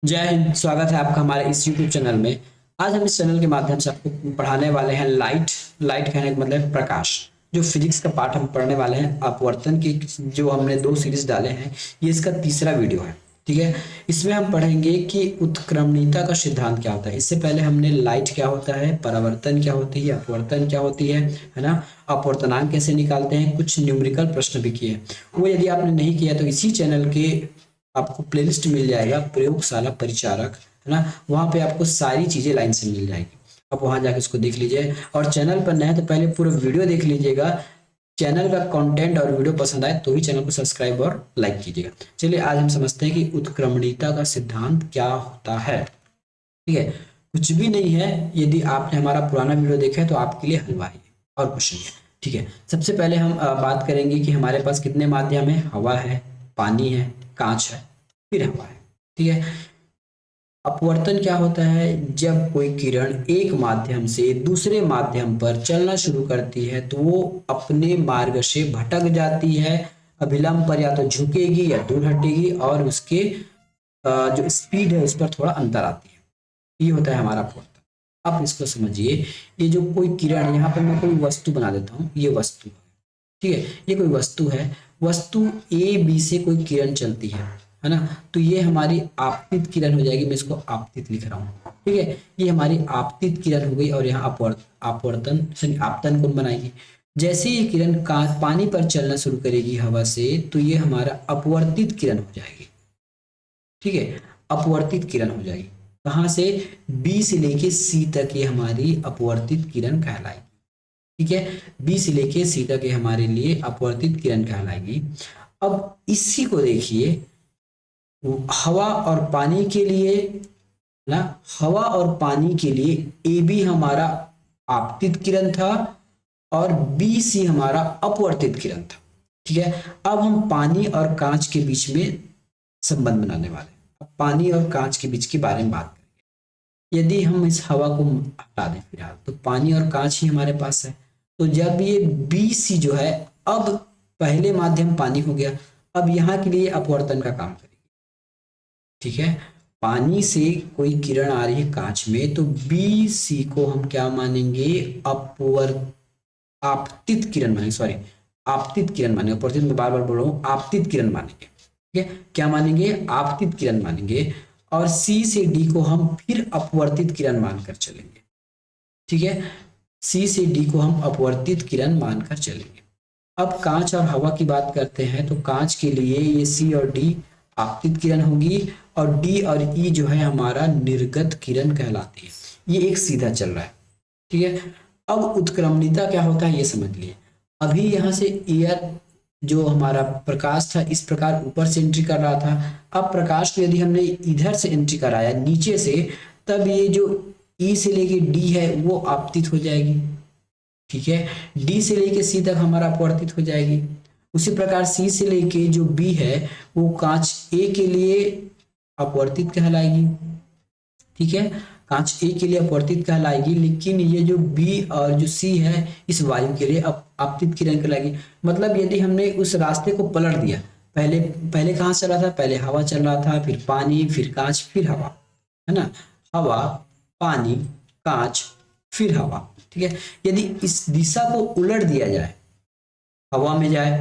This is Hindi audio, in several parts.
जय हिंद। स्वागत है आपका हमारे इस YouTube चैनल में। आज हम इस चैनल के माध्यम से आपको पढ़ाने वाले हैं लाइट। लाइट कहने का मतलब है प्रकाश। जो फिजिक्स का पार्ट हम पढ़ने वाले हैं अपवर्तन की, जो हमने 2 सीरीज डाले हैं, ये इसका तीसरा वीडियो है। ठीक है। इसमें हम पढ़ेंगे कि उत्क्रमणीयता का सिद्धांत क्या होता है। इससे पहले हमने लाइट क्या होता है, परावर्तन क्या होती है, अपवर्तन क्या होती है ना, अपवर्तनांक कैसे निकालते हैं, कुछ न्यूमेरिकल प्रश्न भी किए। वो यदि आपने नहीं किया तो इसी चैनल के आपको प्लेलिस्ट मिल जाएगा, प्रयोगशाला परिचारक, है ना। वहां पे आपको सारी चीजें लाइन से मिल जाएगी। आप वहां जाके उसको देख लीजिए। और चैनल पर नए हैं तो पहले पूरा वीडियो देख लीजिएगा। चैनल का कंटेंट और वीडियो पसंद आए तो ही चैनल को सब्सक्राइब और लाइक कीजिएगा। चलिए आज हम समझते हैं कि उत्क्रमणीयता का सिद्धांत क्या होता है। ठीक है। कुछ भी नहीं है, यदि आपने हमारा पुराना वीडियो देखा है तो आपके लिए हलवा है, और कुछ नहीं है। ठीक है। सबसे पहले हम बात करेंगे कि हमारे पास कितने माध्यम है। हवा है, पानी है, कांच है, फिर हवा है। ठीक है। अपवर्तन क्या होता है, जब कोई किरण एक माध्यम से दूसरे माध्यम पर चलना शुरू करती है तो वो अपने मार्ग से भटक जाती है। अभिलंब पर या तो झुकेगी या दूर हटेगी, और उसके जो स्पीड है उस पर थोड़ा अंतर आती है। ये होता है हमारा अपवर्तन। अब इसको समझिए। ये जो कोई किरण, यहाँ पर मैं कोई वस्तु बना देता हूँ, ये वस्तु है। ठीक है। ये कोई वस्तु है। वस्तु ए बी से कोई किरण चलती है ना। तो ये हमारी आपतित किरण हो जाएगी। मैं इसको आपतित लिख रहा हूँ। ठीक है। ये हमारी आपतित किरण हो गई, और यहाँ अपवर्तन सॉरी आपतन कोण बनाएगी। जैसे ये किरण का पानी पर चलना शुरू करेगी हवा से, तो ये हमारा अपवर्तित किरण हो जाएगी। ठीक है। अपवर्तित किरण हो जाएगी। कहाँ से? बी से लेके सी तक ये हमारी अपवर्तित किरण कहलाएगी। ठीक है। बी से लेके सी तक ये हमारे लिए अपवर्तित किरण कहलाएगी। अब इसी को देखिए, हवा और पानी के लिए ना, हवा और पानी के लिए ए बी हमारा आपतित किरण था, और बी सी हमारा अपवर्तित किरण था। ठीक है। अब हम पानी और कांच के बीच में संबंध बनाने वाले हैं। अब पानी और कांच के बीच के बारे में बात करें। यदि हम इस हवा को हटा दें फिलहाल, तो पानी और कांच ही हमारे पास है। तो जब ये बी सी जो है, अब पहले माध्यम पानी हो गया, अब यहाँ के लिए अपवर्तन का काम करेगी। ठीक है। पानी से कोई किरण आ रही है कांच में, तो बी सी को हम क्या मानेंगे? अपवर आपतित किरण मानेंगे, सॉरी, आपतित किरण मानेंगे। अपवर्तित मैं बार बार बोल रहा हूँ, आपतित किरण मानेंगे। ठीक है। क्या मानेंगे? आपतित किरण मानेंगे। और सी से डी को हम फिर अपवर्तित किरण मानकर चलेंगे। ठीक है। सी से डी को हम अपवर्तित किरण मानकर चलेंगे। अब कांच और हवा की बात करते हैं, तो कांच के लिए ये सी और डी आपतित किरण होगी, और डी और ई जो है हमारा निर्गत किरण कहलाती है। ये एक सीधा चल रहा है। ठीक है। अब उत्क्रमणिता क्या होता है ये समझ लिए। अभी यहाँ से एयर, जो हमारा प्रकाश था, इस प्रकार ऊपर से एंट्री कर रहा था। अब प्रकाश को यदि हमने इधर से एंट्री कराया नीचे से, तब ये जो ई से लेके डी है वो आपतित हो जाएगी। ठीक है। डी से लेके सी तक हमारा अपवर्तित हो जाएगी। उसी प्रकार सी से लेके जो बी है, वो कांच ए के लिए अपवर्तित कहलाएगी। ठीक है। कांच ए के लिए अपवर्तित कहलाएगी, लेकिन ये जो बी और जो सी है, इस वायु के लिए आपतित किरण कहलाएगी। मतलब यदि हमने उस रास्ते को पलट दिया, पहले पहले कहाँ चल रहा था? पहले हवा चल रहा था, फिर पानी, फिर कांच, फिर हवा, है ना। हवा, पानी, कांच, फिर हवा। ठीक है। यदि इस दिशा को उलट दिया जाए, हवा में जाए,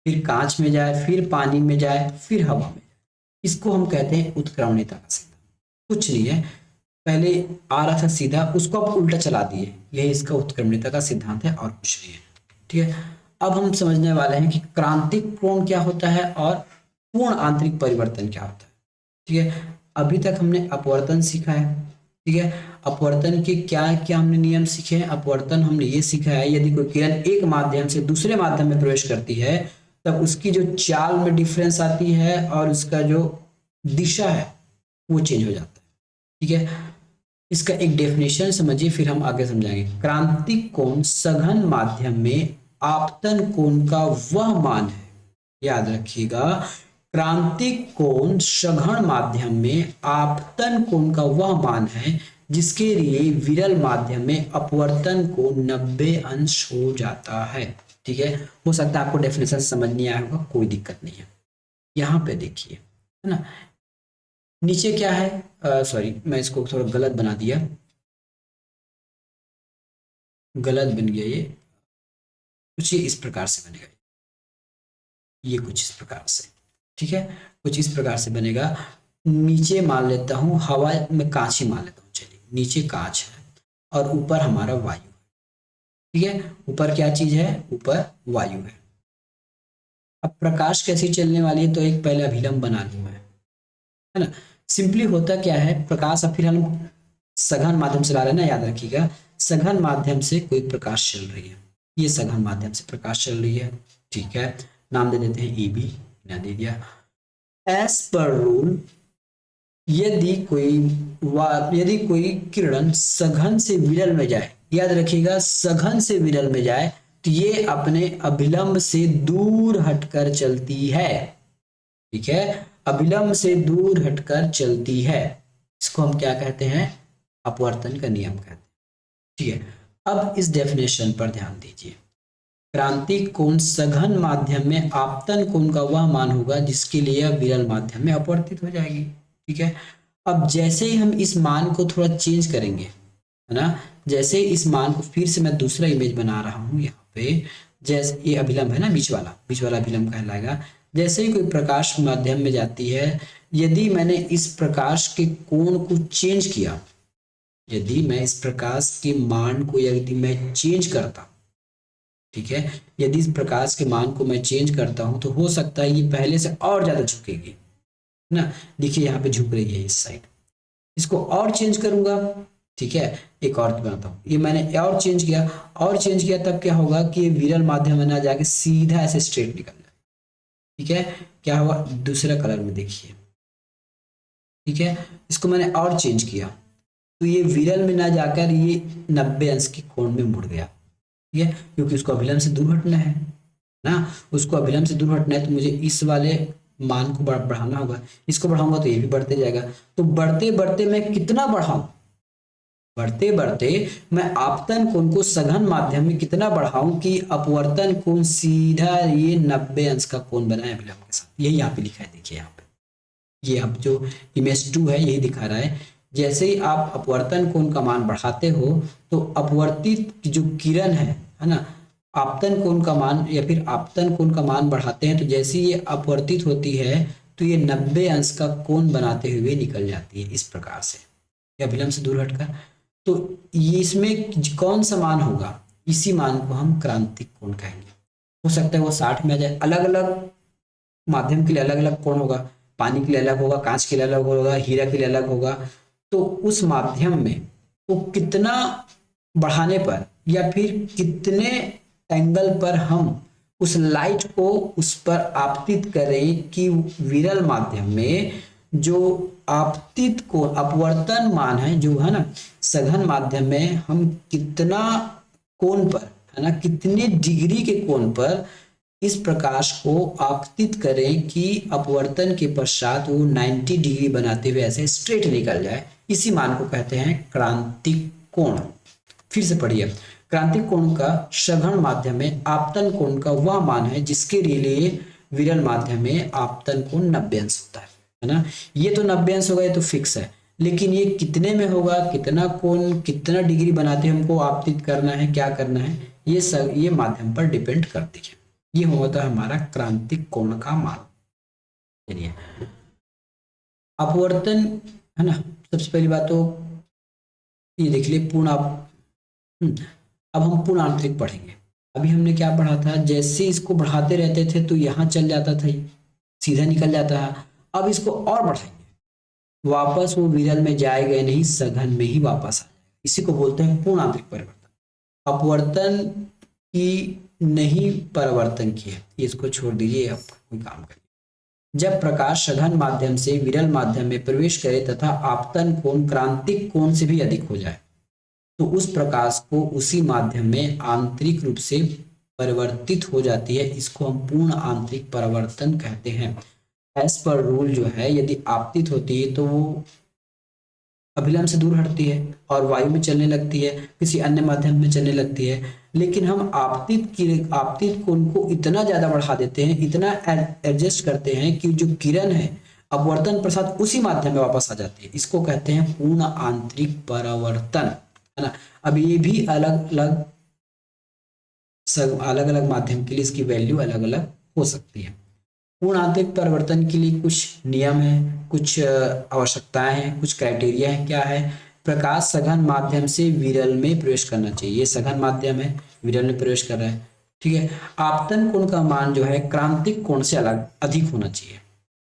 फिर कांच में जाए, फिर पानी में जाए, फिर हवा में, इसको हम कहते हैं उत्क्रमणिता का सिद्धांत। कुछ नहीं है, पहले आ रहा था सीधा, उसको आप उल्टा चला दिए, यही इसका उत्क्रमणिता का सिद्धांत है, और कुछ नहीं है। ठीक है। अब हम समझने वाले हैं कि क्रांतिक कोण क्या होता है और पूर्ण आंतरिक परिवर्तन क्या होता है। ठीक है। अभी तक हमने अपवर्तन सीखा है। ठीक है। अपवर्तन के क्या क्या हमने नियम सीखे हैं? अपवर्तन हमने ये सीखा है, यदि कोई किरण एक माध्यम से दूसरे माध्यम में प्रवेश करती है, तब उसकी जो चाल में डिफरेंस आती है, और उसका जो दिशा है वो चेंज हो जाता है। ठीक है। इसका एक डेफिनेशन समझिए, फिर हम आगे समझाएंगे। क्रांतिक कोण सघन माध्यम में आपतन कोण का वह मान है, याद रखिएगा। क्रांतिक कोण सघन माध्यम में आपतन कोण का वह मान है जिसके लिए विरल माध्यम में अपवर्तन को 90 अंश हो जाता है। ठीक है। हो सकता है आपको डेफिनेशन समझ नहीं आया होगा, कोई दिक्कत नहीं है। यहाँ पे देखिए, है ना। नीचे क्या है, सॉरी मैं इसको थोड़ा गलत बना दिया, गलत बन गया ये, कुछ ये इस प्रकार से बनेगा, ये कुछ इस प्रकार से, ठीक है, कुछ इस प्रकार से बनेगा। नीचे मान लेता हूँ हवा में कांच ही मान लेता हूँ, चलिए नीचे कांच है और ऊपर हमारा वायु, ठीक है, ऊपर क्या चीज है, ऊपर वायु है। अब प्रकाश कैसी चलने वाली है, तो एक पहले अभिलंब बना लूं मैं, है ना। सिंपली होता क्या है, प्रकाश अब फिर हम सघन माध्यम से ला रहे हैं ना, याद रखिएगा, सघन माध्यम से कोई प्रकाश चल रही है, ये सघन माध्यम से प्रकाश चल रही है, ठीक है, नाम दे देते हैं ईबी, ना दे दिया। एज पर रूल यदि कोई किरण सघन से विरल में जाए, याद रखिएगा सघन से विरल में जाए, तो ये अपने अभिलंब से दूर हटकर चलती है, ठीक है, अभिलंब से दूर हटकर चलती है, इसको हम क्या कहते हैं, अपवर्तन का नियम कहते हैं, ठीक है। अब इस डेफिनेशन पर ध्यान दीजिए, क्रांतिक कोण सघन माध्यम में आपतन कोण का वह मान होगा जिसके लिए यह विरल माध्यम में अपवर्तित हो जाएगी, ठीक है। अब जैसे ही हम इस मान को थोड़ा चेंज करेंगे, है ना, जैसे ही इस मान को, फिर से मैं दूसरा इमेज बना रहा हूं यहाँ पे, जैसे ये अभिलंब है ना, बीच वाला अभिलंब कहलाएगा। जैसे ही कोई प्रकाश माध्यम में जाती है, यदि मैंने इस प्रकाश के कोण को चेंज किया, यदि मैं इस प्रकाश के मान को यदि मैं चेंज करता, ठीक है, यदि इस प्रकाश के मान को मैं चेंज करता हूं, तो हो सकता है ये पहले से और ज्यादा झुकेगी, है ना, देखिए यहाँ पे झुक रही है इस साइड, इसको और चेंज करूंगा, ठीक है, एक और बनाता हूँ, ये मैंने और चेंज किया, तब क्या होगा कि ये विरल माध्यम में ना जाके सीधा ऐसे स्ट्रेट निकल जाए, ठीक है, क्या हुआ, दूसरा कलर में देखिए, ठीक है, इसको मैंने और चेंज किया, तो ये विरल में ना जाकर ये 90 अंश के कोण में मुड़ गया, ठीक है, क्योंकि उसको अभिलंब से दूर हटना है ना, उसको अभिलंब से दूर हटना है, तो मुझे इस वाले मान को बढ़ाना होगा, इसको बढ़ाऊंगा तो ये भी बढ़ते जाएगा, तो बढ़ते बढ़ते मैं कितना बढ़ाऊं, बढ़ते बढ़ते मैं आपतन कोण को सघन माध्यम में कितना बढ़ाऊं कि अपवर्तन कोण सीधा ये 90 अंश का कोण बनाए अभिलंब के साथ, यही यहाँ पे लिखा है, देखिए यहाँ पे, ये अब जो इमेज 2 है यही दिखा रहा है। जैसे ही आप अपवर्तन कोण का मान बढ़ाते हो, तो अपवर्तित जो किरण है ना, आपतन कोण का मान या फिर आपतन कोण का मान बढ़ाते हैं, तो जैसे ही ये अपवर्तित होती है, तो ये 90 अंश का कोण बनाते हुए निकल जाती है इस प्रकार से, अभिलंब से दूर हटकर। तो ये इसमें कौन सा मान होगा, इसी मान को हम क्रांतिक कोण कहेंगे। हो सकता है वो 60 में आ जाए, अलग अलग माध्यम के लिए अलग अलग कोण होगा, पानी के लिए अलग होगा, कांच के लिए अलग होगा, हीरा के लिए अलग होगा, तो उस माध्यम में वो कितना बढ़ाने पर या फिर कितने एंगल पर हम उस लाइट को उस पर आपतित करें कि विरल माध्यम में जो आपतित को अपवर्तन मान है जो है ना, सघन माध्यम में हम कितना कोण पर, है ना, कितने डिग्री के कोण पर इस प्रकाश को आपतित करें कि अपवर्तन के पश्चात वो 90 डिग्री बनाते हुए ऐसे स्ट्रेट निकल जाए, इसी मान को कहते हैं क्रांतिक कोण। फिर से पढ़िए, क्रांतिक कोण का सघन माध्यम में आपतन कोण का वह मान है जिसके लिए विरल माध्यम में आपतन कोण 90 अंश होता है ना। ये तो 90 अंश होगा, ये तो फिक्स है, लेकिन ये कितने में होगा, कितना कोण, कितना डिग्री बनाते हमको आपतित करना है, क्या करना है, ये माध्यम पर डिपेंड करती है। ये होता है हमारा क्रांतिक कोण का मान। चलिए, अपवर्तन, है ना, सबसे पहली बात तो ये देख लिए पूर्ण अब हम पूर्ण आंतरिक पढ़ेंगे। अभी हमने क्या पढ़ा था, जैसे इसको बढ़ाते रहते थे तो यहाँ चल जाता था, सीधा निकल जाता है, अब इसको और बढ़ाएंगे, वापस वो विरल में जाएगा नहीं, सघन में ही वापस आ जाएगा, इसी को बोलते हैं पूर्ण आंतरिक परिवर्तन। अपवर्तन की नहीं परिवर्तन की है, इसको छोड़ दीजिए, अब कोई काम करिए। जब प्रकाश सघन माध्यम से विरल माध्यम में प्रवेश करे तथा आपतन कोण क्रांतिक कोण से भी अधिक हो जाए, तो उस प्रकाश को उसी माध्यम में आंतरिक रूप से परिवर्तित हो जाती है, इसको हम पूर्ण आंतरिक परिवर्तन कहते हैं। एज पर रूल जो है, यदि आपतित होती है तो वो अभिलंब से दूर हटती है और वायु में चलने लगती है, किसी अन्य माध्यम में चलने लगती है, लेकिन हम आपतित कोण को इतना ज्यादा बढ़ा देते हैं, इतना एडजस्ट करते हैं कि जो किरण है अपवर्तन प्रसाद उसी माध्यम में वापस आ जाती है, इसको कहते हैं पूर्ण आंतरिक परावर्तन, है ना। अब ये भी अलग अलग अलग अलग माध्यम के लिए इसकी वैल्यू अलग अलग हो सकती है। पूर्ण आंतरिक परिवर्तन के लिए कुछ नियम है, कुछ आवश्यकताएं हैं, कुछ क्राइटेरिया है। क्या है? प्रकाश सघन माध्यम से विरल में प्रवेश करना चाहिए, ये सघन माध्यम है, विरल में प्रवेश कर रहा है, ठीक है। आपतन कोण का मान जो है क्रांतिक कोण से अलग अधिक होना चाहिए,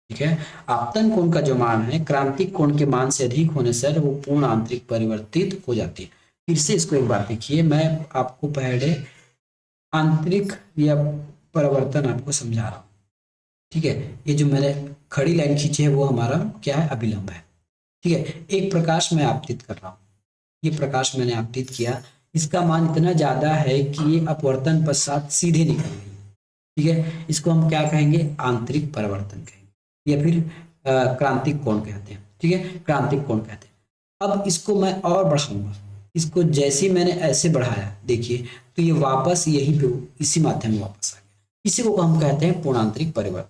ठीक है। आपतन कोण का जो मान है क्रांतिक कोण के मान से अधिक होने से वो पूर्ण आंतरिक परिवर्तित हो जाती है। फिर से इसको एक बार देखिए, मैं आपको पहले आंतरिक या परिवर्तन आपको समझा रहा हूँ, ठीक है। ये जो मैंने खड़ी लाइन खींची है वो हमारा क्या है? अभिलंब है, ठीक है। एक प्रकाश मैं आपतित कर रहा हूँ, ये प्रकाश मैंने आपतित किया, इसका मान इतना ज्यादा है कि ये अपवर्तन पश्चात सीधे निकल गई, ठीक है। इसको हम क्या कहेंगे? आंतरिक परिवर्तन कहेंगे, या फिर क्रांतिक कोण कहते हैं, ठीक है, क्रांतिक कोण कहते हैं। अब इसको मैं और बढ़ाऊंगा, इसको जैसे मैंने ऐसे बढ़ाया देखिए, तो ये वापस यही पे इसी माध्यम में वापस आ गया। इसी को हम कहते हैं पूर्णांतरिक परिवर्तन,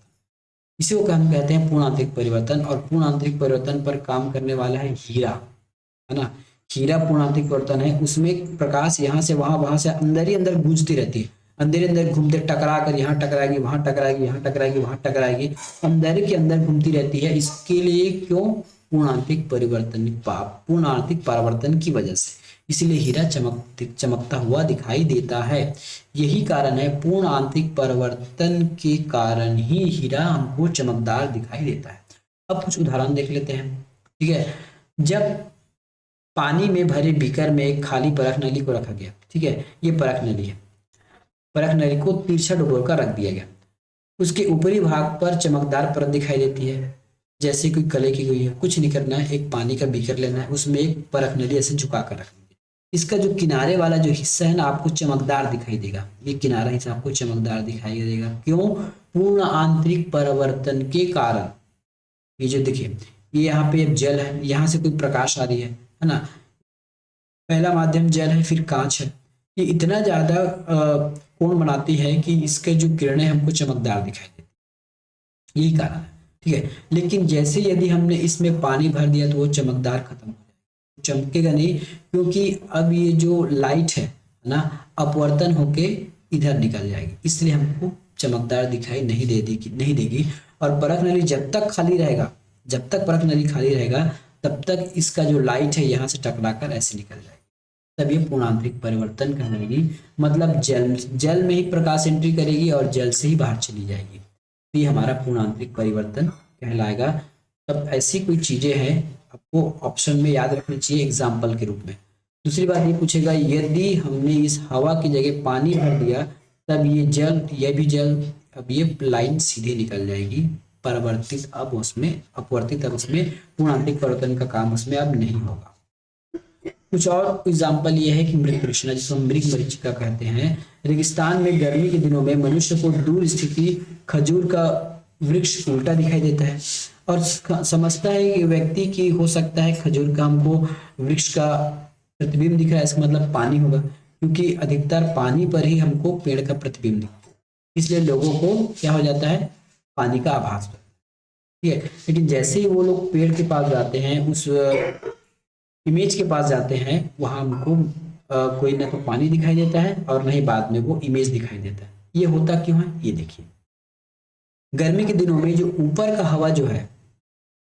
इसी को हम कहते हैं पूर्णांतरिक परिवर्तन। और पूर्णांतरिक परिवर्तन पर काम करने वाला है हीरा, है ना। हीरा पूर्णांतरिक परिवर्तन है, उसमें प्रकाश यहाँ से वहां, वहां से अंदर ही अंदर गूंजती रहती है, अंदर ही अंदर घूमते, टकरा कर यहाँ टकराएगी, वहां टकराएगी, यहाँ टकराएगी, वहां टकराएगी, अंदर के अंदर घूमती रहती है। इसके लिए क्यों? पूर्णांतरिक परिवर्तन, पूर्णांतरिक परावर्तन की वजह से, इसीलिए हीरा चमकता हुआ दिखाई देता है। यही कारण है, पूर्ण आंतरिक परिवर्तन के कारण ही हीरा हमको चमकदार दिखाई देता है। अब कुछ उदाहरण देख लेते हैं, ठीक है। जब पानी में भरे बीकर में एक खाली परख नली को रखा गया, ठीक है, ये परख नली है, परख नली को तिरछा डुबो कर रख दिया गया, उसके ऊपरी भाग पर चमकदार परत दिखाई देती है, जैसे कोई कले की गई है। कुछ नहीं करना है, एक पानी का बीकर लेना है, उसमें एक परख नली ऐसे झुका कर रखनी है। इसका जो किनारे वाला जो हिस्सा है ना, आपको चमकदार दिखाई देगा, ये किनारा हिस्सा आपको चमकदार दिखाई देगा। क्यों? पूर्ण आंतरिक परिवर्तन के कारण। ये जो देखिए, ये यहाँ पे अब जल है, यहाँ से कोई प्रकाश आ रही है ना। पहला माध्यम जल है, फिर कांच है, ये इतना ज्यादा कोण बनाती है कि इसके जो किरणें हमको चमकदार दिखाई देती, यही कारण है, ठीक है। लेकिन जैसे यदि हमने इसमें पानी भर दिया तो वो चमकदार खत्म हो जाएगा, चमकेगा नहीं, क्योंकि अब ये जो लाइट है ना, अपवर्तन होके इधर निकल जाएगी, इसलिए हमको चमकदार दिखाई नहीं देगी। और परख नली जब तक खाली रहेगा, जब तक परख नली खाली रहेगा, तब तक इसका जो लाइट है यहाँ से टकराकर ऐसे निकल जाएगी, तब ये पूर्णांतरिक परिवर्तन कहलाएगी। मतलब जल में ही प्रकाश एंट्री करेगी और जल से ही बाहर चली जाएगी, तो ये हमारा पूर्णांतरिक परिवर्तन कहलाएगा। तब ऐसी कोई चीजें हैं आपको ऑप्शन में याद रखनी चाहिए एग्जाम्पल के रूप में। दूसरी बात ये पूछेगा, यदि हमने इस हवा की जगह पानी भर दिया, तब ये जल, ये भी जल, अब ये लाइन सीधे निकल जाएगी, परिवर्तित अब उसमें, अपवर्तित अब उसमें पूर्णांतरिक परिवर्तन का काम उसमें अब नहीं होगा। कुछ और एग्जाम्पल ये है कि मृग तृष्णा, जिसको मृग मरीचिका कहते हैं। रेगिस्तान में गर्मी के दिनों में मनुष्य को दूर स्थिति खजूर का वृक्ष उल्टा दिखाई देता है, और समझता है कि व्यक्ति की हो सकता है खजूर का हमको वृक्ष का प्रतिबिंब दिख रहा है, इसका मतलब पानी होगा, क्योंकि अधिकतर पानी पर ही हमको पेड़ का प्रतिबिंब दिखता है, इसलिए लोगों को क्या हो जाता है? पानी का आभास होता है, ठीक है। लेकिन जैसे ही वो लोग पेड़ के पास जाते हैं, उस इमेज के पास जाते हैं, वहां हमको कोई ना तो पानी दिखाई देता है और नहीं बाद में वो इमेज दिखाई देता है। ये होता क्यों है? ये देखिए, गर्मी के दिनों में जो ऊपर का हवा जो है,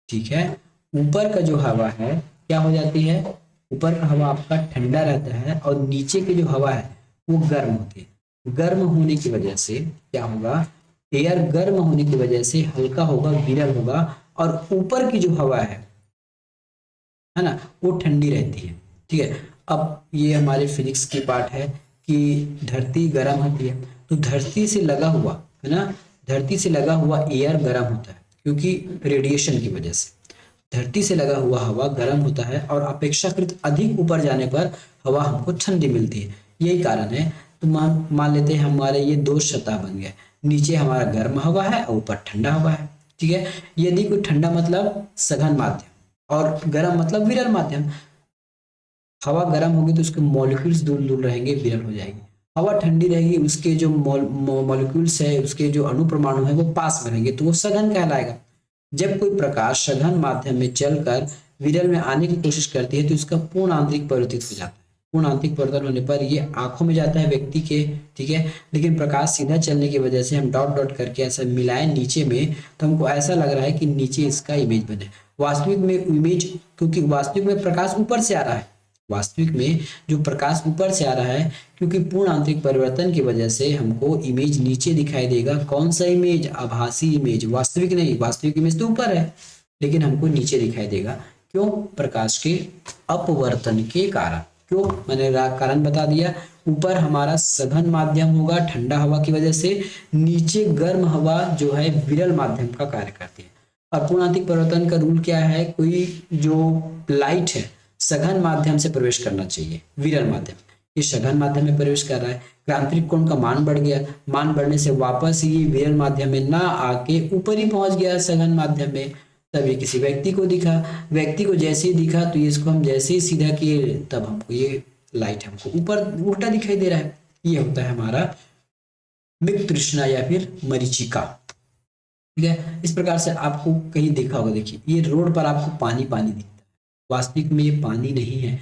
ठीक है, ऊपर का जो हवा है क्या हो जाती है? ऊपर का हवा आपका ठंडा रहता है और नीचे की जो हवा है वो गर्म होती है। गर्म होने की वजह से क्या होगा? एयर गर्म होने की वजह से हल्का होगा, विरल होगा, और ऊपर की जो हवा है ना, वो ठंडी रहती है, ठीक है। अब ये हमारे फिजिक्स की पार्ट है कि धरती गर्म होती है, तो धरती से लगा हुआ, है ना, धरती से लगा हुआ एयर गर्म होता है, क्योंकि रेडिएशन की वजह से धरती से लगा हुआ हवा गर्म होता है, और अपेक्षाकृत अधिक ऊपर जाने पर हवा हमको ठंडी मिलती है, यही कारण है। तो मान लेते हैं हमारे ये दो सतह बन गए, नीचे हमारा गर्म हवा है और ऊपर ठंडा हवा है, ठीक है। यदि कोई ठंडा मतलब सघन माध्यम, और गर्म मतलब विरल माध्यम। हवा गर्म होगी तो उसके मॉलिक्यूल्स दूर दूर रहेंगे, विरल हो जाएगी। हवा ठंडी रहेगी, उसके जो मॉलिक्यूल्स है, उसके जो अणु परमाणु है वो पास में रहेंगे, तो वो सघन कहलाएगा। जब कोई प्रकाश सघन माध्यम में चलकर विरल में आने की कोशिश करती है तो इसका पूर्ण आंतरिक परिवर्तित हो जाता है। पूर्ण आंतरिक परिवर्तन होने पर ये आंखों में जाता है व्यक्ति के, ठीक है। लेकिन प्रकाश सीधा चलने की वजह से हम डॉट डॉट करके ऐसा मिलाएं नीचे में, तो हमको ऐसा लग रहा है कि नीचे इसका इमेज बने। वास्तविक में इमेज, क्योंकि वास्तविक में प्रकाश ऊपर से आ रहा है, वास्तविक में जो प्रकाश ऊपर से आ रहा है, क्योंकि पूर्ण आंतरिक परिवर्तन की वजह से हमको इमेज नीचे दिखाई देगा। कौन सा इमेज? आभासी इमेज, वास्तविक नहीं। वास्तविक इमेज तो ऊपर है लेकिन हमको नीचे दिखाई देगा। क्यों? प्रकाश के अपवर्तन के कारण। क्यों? मैंने कारण बता दिया। ऊपर हमारा सघन माध्यम होगा ठंडा हवा की वजह से, नीचे गर्म हवा जो है विरल माध्यम का कार्य करती है। और पूर्ण आंतरिक परिवर्तन का रूल क्या है? कोई जो लाइट है सघन माध्यम से प्रवेश करना चाहिए, विरल माध्यम। ये सघन माध्यम में प्रवेश कर रहा है, क्रांतिक कोण का मान बढ़ गया, मान बढ़ने से वापस ये विरल माध्यम में ना आके ऊपर ही पहुंच गया सघन माध्यम में। तब ये किसी व्यक्ति को दिखा, व्यक्ति को जैसे ही दिखा तो इसको हम जैसे ही सीधा किए तब हमको ये लाइट हमको ऊपर उल्टा दिखाई दे रहा है। ये होता है हमारा मृग तृष्णा या फिर मरीचिका, ठीक है। इस प्रकार से आपको कहीं देखा होगा, देखिए ये रोड पर आपको पानी पानी दिखता है, वास्तविक में ये पानी नहीं है,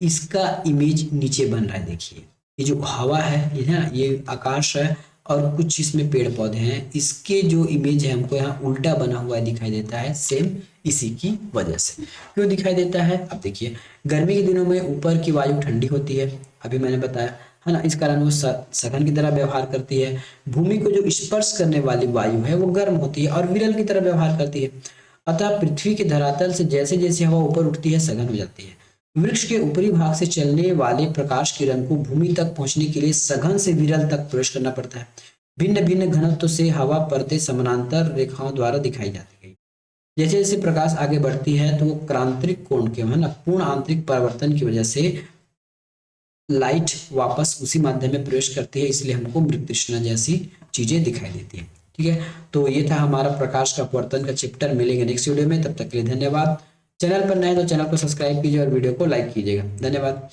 इसका इमेज नीचे बन रहा है। देखिए ये जो हवा है, ये ना, ये आकाश है और कुछ इसमें पेड़ पौधे हैं, इसके जो इमेज है हमको यहाँ उल्टा बना हुआ दिखाई देता है, सेम इसी की वजह से। क्यों दिखाई देता है? अब देखिए गर्मी के दिनों में ऊपर की वायु ठंडी होती है, अभी मैंने बताया है ना, इस कारण वो सघन की तरह व्यवहार करती है। भूमि को जो स्पर्श करने वाली वायु है वो गर्म होती है और विरल की तरह व्यवहार करती है। अतः पृथ्वी के धरातल से जैसे जैसे हवा ऊपर उठती है सघन हो जाती है। वृक्ष के ऊपरी भाग से चलने वाले प्रकाश किरण को भूमि तक पहुंचने के लिए सघन से विरल तक प्रवेश करना पड़ता है। भिन्न भिन्न घनत्व से हवा परतें समानांतर रेखाओं द्वारा दिखाई जाती है। जैसे जैसे प्रकाश आगे बढ़ती है तो वो क्रांतिक कोण के, है ना, पूर्ण आंतरिक परिवर्तन की वजह से लाइट वापस उसी माध्यम में प्रवेश करती है, इसलिए हमको मृग तृष्णा जैसी चीजें दिखाई देती है, ठीक है। तो ये था हमारा प्रकाश का अपवर्तन का चैप्टर। मिलेंगे नेक्स्ट वीडियो में, तब तक के लिए धन्यवाद। चैनल पर नए तो चैनल को सब्सक्राइब कीजिए और वीडियो को लाइक कीजिएगा। धन्यवाद।